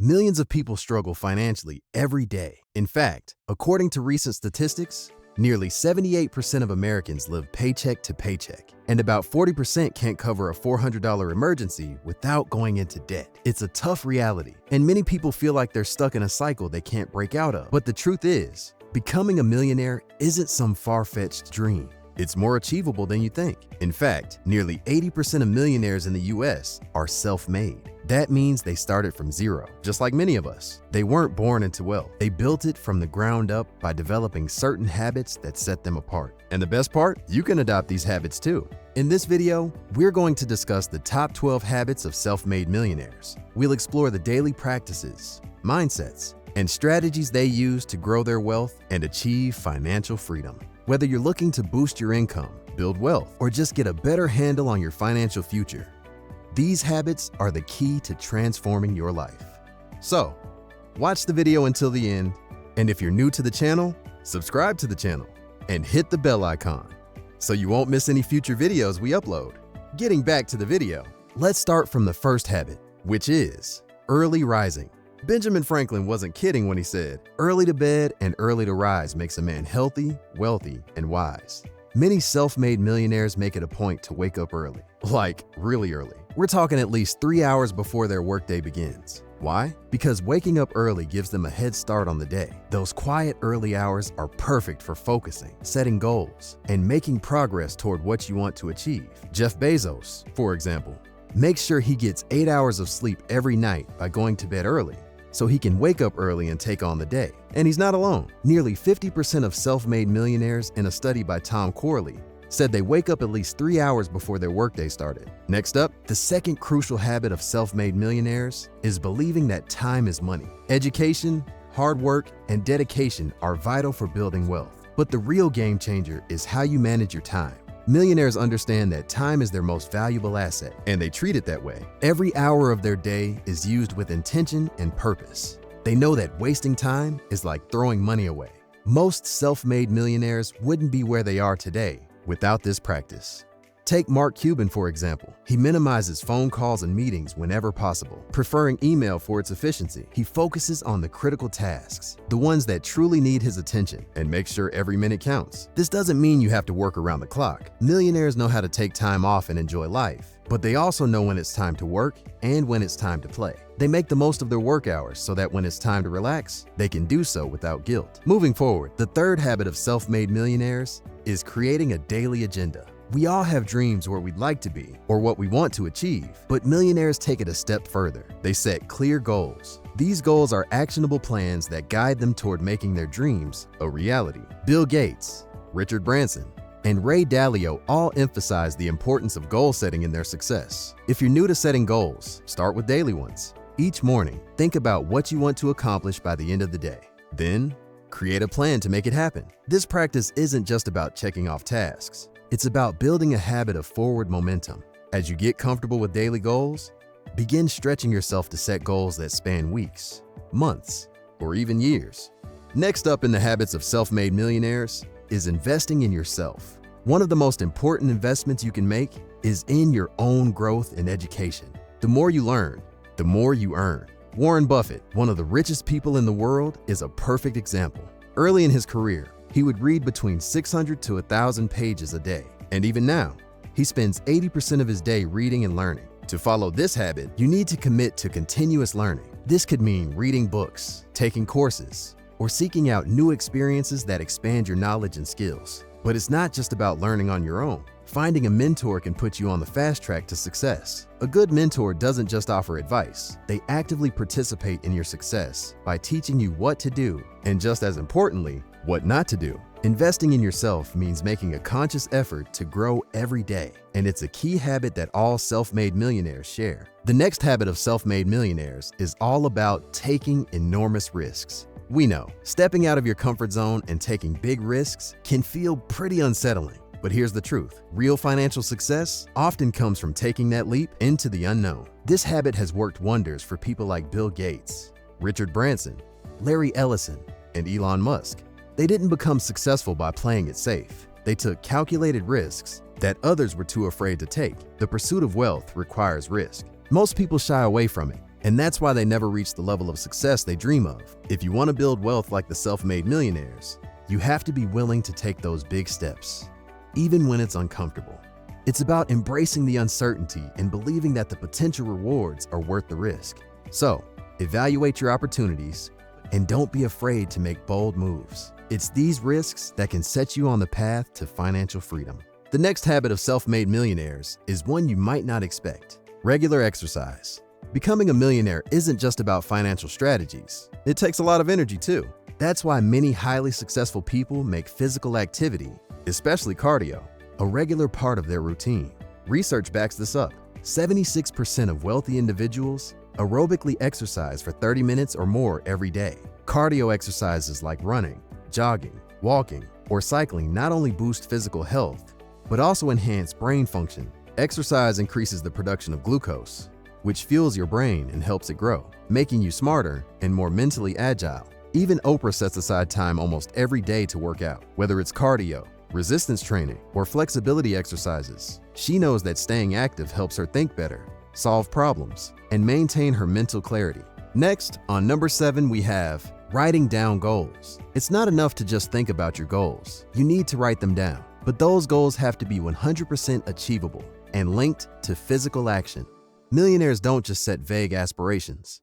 Millions of people struggle financially every day. In fact, according to recent statistics, nearly 78% of Americans live paycheck to paycheck, and about 40% can't cover a $400 emergency without going into debt. It's a tough reality, and many people feel like they're stuck in a cycle they can't break out of. But the truth is, becoming a millionaire isn't some far-fetched dream. It's more achievable than you think. In fact, nearly 80% of millionaires in the US are self-made. That means they started from zero, just like many of us. They weren't born into wealth. They built it from the ground up by developing certain habits that set them apart. And the best part? You can adopt these habits too. In this video, we're going to discuss the top 12 habits of self-made millionaires. We'll explore the daily practices, mindsets, and strategies they use to grow their wealth and achieve financial freedom. Whether you're looking to boost your income, build wealth, or just get a better handle on your financial future, these habits are the key to transforming your life. So, watch the video until the end, and if you're new to the channel, subscribe to the channel and hit the bell icon so you won't miss any future videos we upload. Getting back to the video, let's start from the first habit, which is early rising. Benjamin Franklin wasn't kidding when he said, "Early to bed and early to rise makes a man healthy, wealthy, and wise." Many self-made millionaires make it a point to wake up early, like really early. We're talking at least 3 hours before their workday begins. Why? Because waking up early gives them a head start on the day. Those quiet early hours are perfect for focusing, setting goals, and making progress toward what you want to achieve. Jeff Bezos, for example, makes sure he gets 8 hours of sleep every night by going to bed early, so he can wake up early and take on the day. And he's not alone. Nearly 50% of self-made millionaires in a study by Tom Corley said they wake up at least 3 hours before their workday started. Next up, the second crucial habit of self-made millionaires is believing that time is money. Education, hard work, and dedication are vital for building wealth. But the real game changer is how you manage your time. Millionaires understand that time is their most valuable asset, and they treat it that way. Every hour of their day is used with intention and purpose. They know that wasting time is like throwing money away. Most self-made millionaires wouldn't be where they are today without this practice. Take Mark Cuban, for example. He minimizes phone calls and meetings whenever possible, preferring email for its efficiency. He focuses on the critical tasks, the ones that truly need his attention, and makes sure every minute counts. This doesn't mean you have to work around the clock. Millionaires know how to take time off and enjoy life, but they also know when it's time to work and when it's time to play. They make the most of their work hours so that when it's time to relax, they can do so without guilt. Moving forward, the third habit of self-made millionaires is creating a daily agenda. We all have dreams where we'd like to be or what we want to achieve, but millionaires take it a step further. They set clear goals. These goals are actionable plans that guide them toward making their dreams a reality. Bill Gates, Richard Branson, and Ray Dalio all emphasize the importance of goal setting in their success. If you're new to setting goals, start with daily ones. Each morning, think about what you want to accomplish by the end of the day. Then, create a plan to make it happen. This practice isn't just about checking off tasks. It's about building a habit of forward momentum. As you get comfortable with daily goals, begin stretching yourself to set goals that span weeks, months, or even years. Next up in the habits of self-made millionaires is investing in yourself. One of the most important investments you can make is in your own growth and education. The more you learn, the more you earn. Warren Buffett, one of the richest people in the world, is a perfect example. Early in his career, he would read between 600 to 1,000 pages a day. And even now, he spends 80% of his day reading and learning. To follow this habit, you need to commit to continuous learning. This could mean reading books, taking courses, or seeking out new experiences that expand your knowledge and skills. But it's not just about learning on your own. Finding a mentor can put you on the fast track to success. A good mentor doesn't just offer advice. They actively participate in your success by teaching you what to do and, just as importantly, what not to do. Investing in yourself means making a conscious effort to grow every day, and it's a key habit that all self-made millionaires share. The next habit of self-made millionaires is all about taking enormous risks. We know, stepping out of your comfort zone and taking big risks can feel pretty unsettling. But here's the truth. Real financial success often comes from taking that leap into the unknown. This habit has worked wonders for people like Bill Gates, Richard Branson, Larry Ellison, and Elon Musk. They didn't become successful by playing it safe. They took calculated risks that others were too afraid to take. The pursuit of wealth requires risk. Most people shy away from it, And that's why they never reach the level of success they dream of. If you want to build wealth like the self-made millionaires, you have to be willing to take those big steps, even when it's uncomfortable. It's about embracing the uncertainty and believing that the potential rewards are worth the risk. So, evaluate your opportunities and don't be afraid to make bold moves. It's these risks that can set you on the path to financial freedom. The next habit of self-made millionaires is one you might not expect: regular exercise. Becoming a millionaire isn't just about financial strategies. It takes a lot of energy too. That's why many highly successful people make physical activity, especially cardio, a regular part of their routine. Research backs this up. 76% of wealthy individuals aerobically exercise for 30 minutes or more every day. Cardio exercises like running, jogging, walking, or cycling not only boost physical health, but also enhance brain function. Exercise increases the production of glucose, which fuels your brain and helps it grow, making you smarter and more mentally agile. Even Oprah sets aside time almost every day to work out, whether it's cardio, resistance training, or flexibility exercises. She knows that staying active helps her think better, solve problems, and maintain her mental clarity. Next, on number 7, we have writing down goals. It's not enough to just think about your goals. You need to write them down. But those goals have to be 100% achievable and linked to physical action. Millionaires don't just set vague aspirations.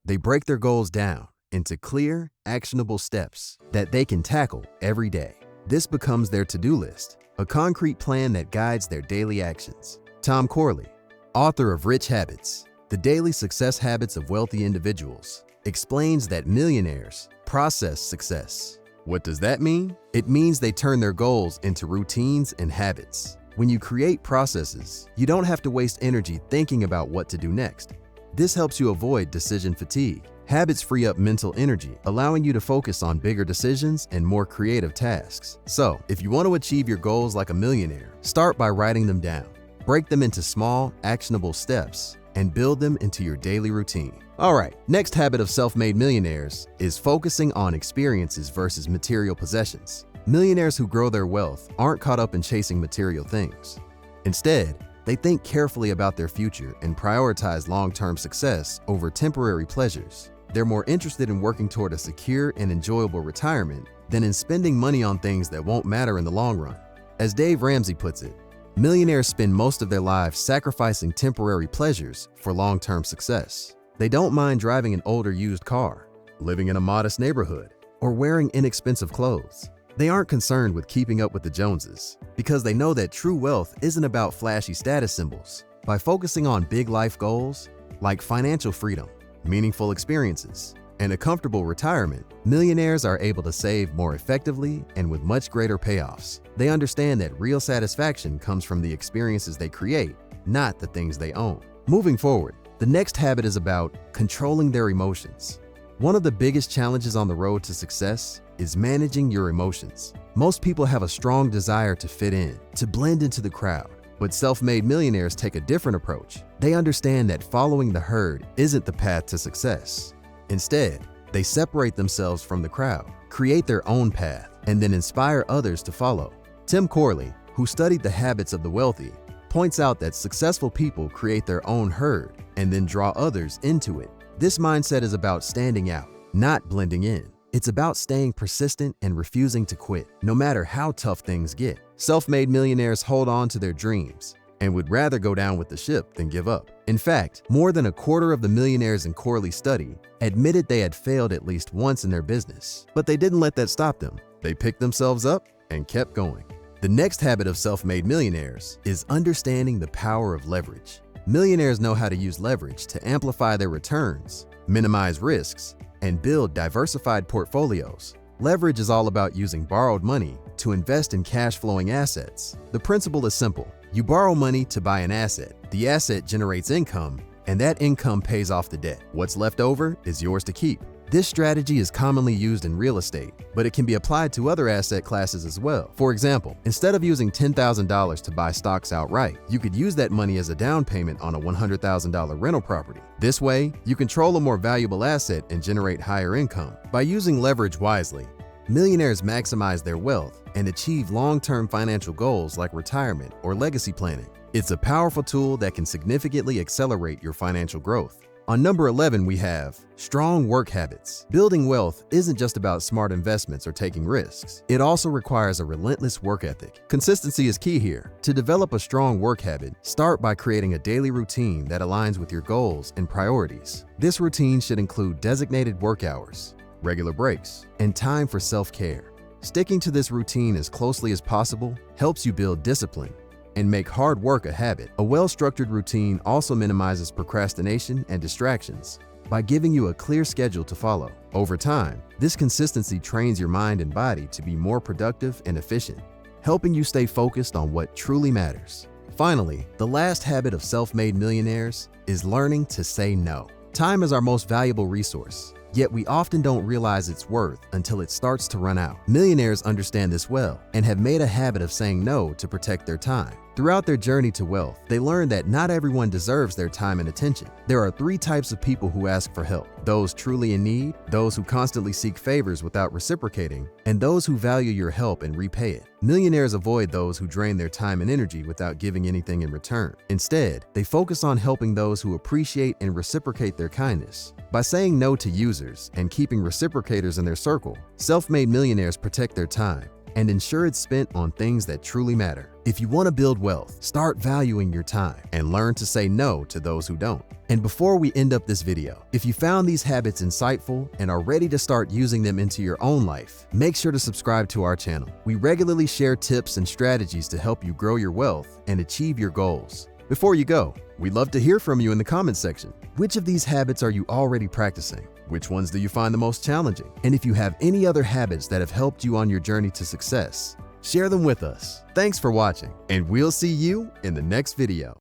They break their goals down into clear, actionable steps that they can tackle every day. This becomes their to-do list, a concrete plan that guides their daily actions. Tom Corley, author of Rich Habits: The Daily Success Habits of Wealthy Individuals, explains that millionaires process success. What does that mean? It means they turn their goals into routines and habits. When you create processes, you don't have to waste energy thinking about what to do next. This helps you avoid decision fatigue. Habits free up mental energy, allowing you to focus on bigger decisions and more creative tasks. So, if you want to achieve your goals like a millionaire, start by writing them down. Break them into small, actionable steps and build them into your daily routine. All right, next habit of self-made millionaires is focusing on experiences versus material possessions. Millionaires who grow their wealth aren't caught up in chasing material things. Instead, they think carefully about their future and prioritize long-term success over temporary pleasures. They're more interested in working toward a secure and enjoyable retirement than in spending money on things that won't matter in the long run. As Dave Ramsey puts it, millionaires spend most of their lives sacrificing temporary pleasures for long-term success. They don't mind driving an older used car, living in a modest neighborhood, or wearing inexpensive clothes. They aren't concerned with keeping up with the Joneses because they know that true wealth isn't about flashy status symbols. By focusing on big life goals like financial freedom, meaningful experiences, and a comfortable retirement, millionaires are able to save more effectively and with much greater payoffs. They understand that real satisfaction comes from the experiences they create, not the things they own. Moving forward, the next habit is about controlling their emotions. One of the biggest challenges on the road to success is managing your emotions. Most people have a strong desire to fit in, to blend into the crowd. But self-made millionaires take a different approach. They understand that following the herd isn't the path to success. Instead, they separate themselves from the crowd, create their own path, and then inspire others to follow. Tim Corley, who studied the habits of the wealthy, points out that successful people create their own herd and then draw others into it. This mindset is about standing out, not blending in. It's about staying persistent and refusing to quit, no matter how tough things get. Self-made millionaires hold on to their dreams and would rather go down with the ship than give up. In fact, more than a quarter of the millionaires in Corley's study admitted they had failed at least once in their business, but they didn't let that stop them. They picked themselves up and kept going. The next habit of self-made millionaires is understanding the power of leverage. Millionaires know how to use leverage to amplify their returns, minimize risks, and build diversified portfolios. Leverage is all about using borrowed money to invest in cash-flowing assets. The principle is simple. You borrow money to buy an asset. The asset generates income, and that income pays off the debt. What's left over is yours to keep. This strategy is commonly used in real estate, but it can be applied to other asset classes as well. For example, instead of using $10,000 to buy stocks outright, you could use that money as a down payment on a $100,000 rental property. This way, you control a more valuable asset and generate higher income. By using leverage wisely, millionaires maximize their wealth and achieve long-term financial goals like retirement or legacy planning. It's a powerful tool that can significantly accelerate your financial growth. On number 11, we have strong work habits. Building wealth isn't just about smart investments or taking risks. It also requires a relentless work ethic. Consistency is key here. To develop a strong work habit, start by creating a daily routine that aligns with your goals and priorities. This routine should include designated work hours, regular breaks, and time for self-care. Sticking to this routine as closely as possible helps you build discipline and make hard work a habit. A well-structured routine also minimizes procrastination and distractions by giving you a clear schedule to follow. Over time, this consistency trains your mind and body to be more productive and efficient, helping you stay focused on what truly matters. Finally, the last habit of self-made millionaires is learning to say no. Time is our most valuable resource, yet we often don't realize its worth until it starts to run out. Millionaires understand this well and have made a habit of saying no to protect their time. Throughout their journey to wealth, they learn that not everyone deserves their time and attention. There are 3 types of people who ask for help: those truly in need, those who constantly seek favors without reciprocating, and those who value your help and repay it. Millionaires avoid those who drain their time and energy without giving anything in return. Instead, they focus on helping those who appreciate and reciprocate their kindness. By saying no to users and keeping reciprocators in their circle, self-made millionaires protect their time and ensure it's spent on things that truly matter. If you want to build wealth, start valuing your time and learn to say no to those who don't. And before we end up this video, if you found these habits insightful and are ready to start using them into your own life, make sure to subscribe to our channel. We regularly share tips and strategies to help you grow your wealth and achieve your goals. Before you go, we'd love to hear from you in the comments section. Which of these habits are you already practicing? Which ones do you find the most challenging? And if you have any other habits that have helped you on your journey to success, share them with us. Thanks for watching, and we'll see you in the next video.